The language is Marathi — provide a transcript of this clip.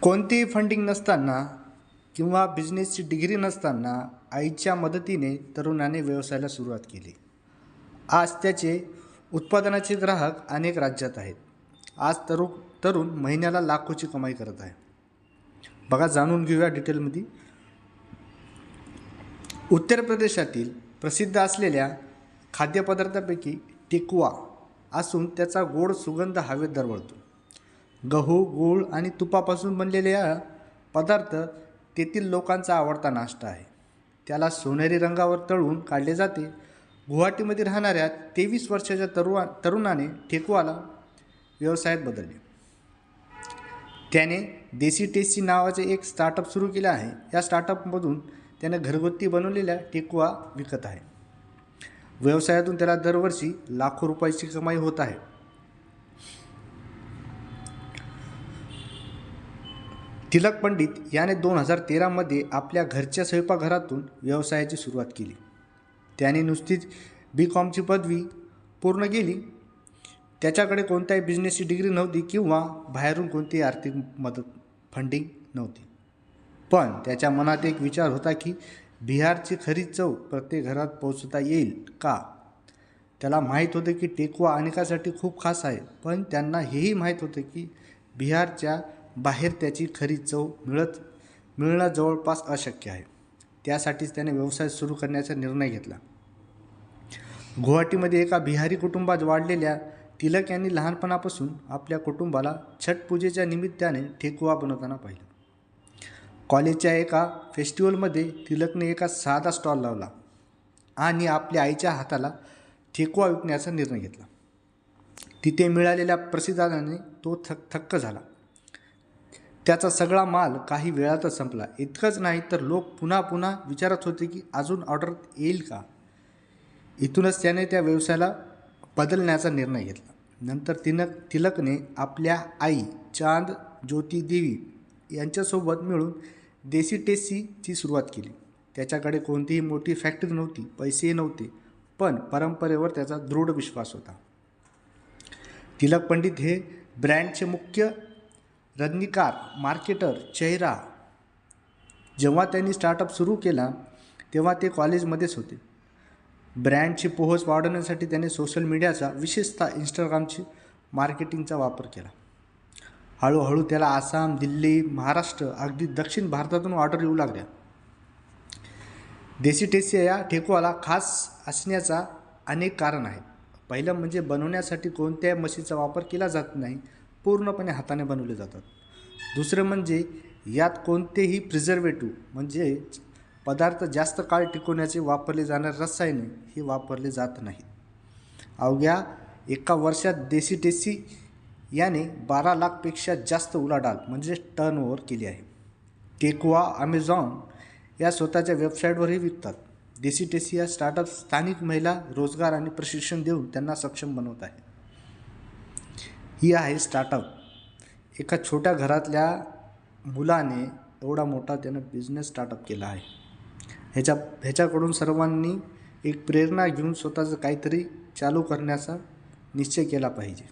कोणतीही फंडिंग नसताना किंवा बिझनेसची डिग्री नसताना आईच्या मदतीने तरुणाने व्यवसायाला सुरुवात केली. आज त्याचे उत्पादनाचे ग्राहक अनेक राज्यात आहेत. आज तरुण महिन्याला लाखोची कमाई करत आहे. बघा, जाणून घेऊया डिटेलमध्ये. उत्तर प्रदेशातील प्रसिद्ध असलेल्या खाद्यपदार्थापैकी टेकुआ असून त्याचा गोड सुगंध हवेत दरवळतो. गहू, गूळ आणि तुपापासून बनलेले हा पदार्थ तेथील लोकांचा आवडता नाश्ता आहे. त्याला सोनेरी रंगावर तळून काढले जाते. गुवाहाटीमध्ये राहणाऱ्या 23 वर्षाच्या तरुणाने ठेकुआला व्यवसायात बदलले. त्याने देसी टेस्टी नावाचे एक स्टार्टअप सुरू केले आहे. या स्टार्टअपमधून त्याने घरगुती बनवलेल्या ठेकुआ विकत आहे. व्यवसायातून त्याला दरवर्षी लाखो रुपयाची कमाई होत आहे. तिलक पंडित याने 2013 मध्ये आपल्या घरच्या स्वयंपाकघरातून व्यवसायाची सुरुवात केली. त्याने नुसतीच BCom पदवी पूर्ण केली. त्याच्याकडे कोणत्याही बिझनेसची डिग्री नव्हती किंवा बाहेरून कोणतीही आर्थिक फंडिंग नव्हती. पण त्याच्या मनात एक विचार होता की बिहारची खरी चव प्रत्येक घरात पोहोचवता येईल का. त्याला माहीत होते की टेकुआ अनेकांसाठी खूप खास आहे, पण त्यांना हेही माहीत होते की बिहारच्या बाहेर त्याची खरी चव मिळणं जवळपास अशक्य आहे. त्यासाठीच त्याने व्यवसाय सुरू करण्याचा निर्णय घेतला. गुवाहाटीमध्ये एका बिहारी कुटुंबात वाढलेल्या तिलक यांनी लहानपणापासून आपल्या कुटुंबाला छठ पूजेच्या निमित्ताने ठेकुआ बनवताना पाहिलं. कॉलेजच्या एका फेस्टिवलमध्ये तिलकने एका साधा स्टॉल लावला आणि आपल्या आईच्या हाताला ठेकुआ विकण्याचा निर्णय घेतला. तिथे मिळालेल्या प्रतिसादाने तो थक्क झाला. त्याचा सगळा माल काही वेळातच संपला. इतकंच नाही तर लोक पुन्हा पुन्हा विचारत होते की अजून ऑर्डर येईल का. इथूनच त्याने त्या व्यवसायाला बदलण्याचा निर्णय घेतला. नंतर तिलकने आपल्या आई चांद ज्योती देवी यांच्यासोबत मिळून देसी टेस्टीची सुरुवात केली. त्याच्याकडे कोणतीही मोठी फॅक्टरी नव्हती, पैसेही नव्हते, पण परंपरेवर त्याचा दृढ विश्वास होता. तिलक पंडित हे ब्रँडचे मुख्य रणनीतिकार, मार्केटर, चेहरा. जेव्हा त्यांनी स्टार्टअप सुरू केला तेव्हा ते कॉलेजमध्येच होते. ब्रँडची पोहोच वाढवण्यासाठी त्याने सोशल मीडियाचा, विशेषतः इंस्टाग्रामची मार्केटिंगचा वापर केला. हळूहळू त्याला आसाम, दिल्ली, महाराष्ट्र, अगदी दक्षिण भारतातून ऑर्डर येऊ लागल्या. देसी टेस्टी या ठेकुआला खास असण्याचा अनेक कारण आहेत. पहिलं म्हणजे बनवण्यासाठी कोणत्याही मशीनचा वापर केला जात नाही, पूर्णपणे हाताने बनवले जातात. दुसरं म्हणजे यात कोणतेही प्रिझर्वेटिव्ह म्हणजे पदार्थ जास्त काळ टिकवण्याचे वापरले जाणारे रसायने हे वापरले जात नाहीत. अवघ्या 1 वर्षात देसी टेस्टी याने 12 लाखपेक्षा जास्त उलाढाल म्हणजे टर्नओव्हर केली आहे. टेकुआ अमेझॉन या स्वतःच्या वेबसाईटवरही विकतात. देसी टेस्टी या स्टार्टअप स्थानिक महिला रोजगार आणि प्रशिक्षण देऊन त्यांना सक्षम बनवत आहे. ही आहे स्टार्टअप. एका छोट्या घरातल्या मुलाने एवढा मोठा त्यानं बिझनेस स्टार्टअप केला आहे. ह्याच्याकडून सर्वांनी एक प्रेरणा घेऊन स्वतःचं काहीतरी चालू करण्याचा निश्चय केला पाहिजे.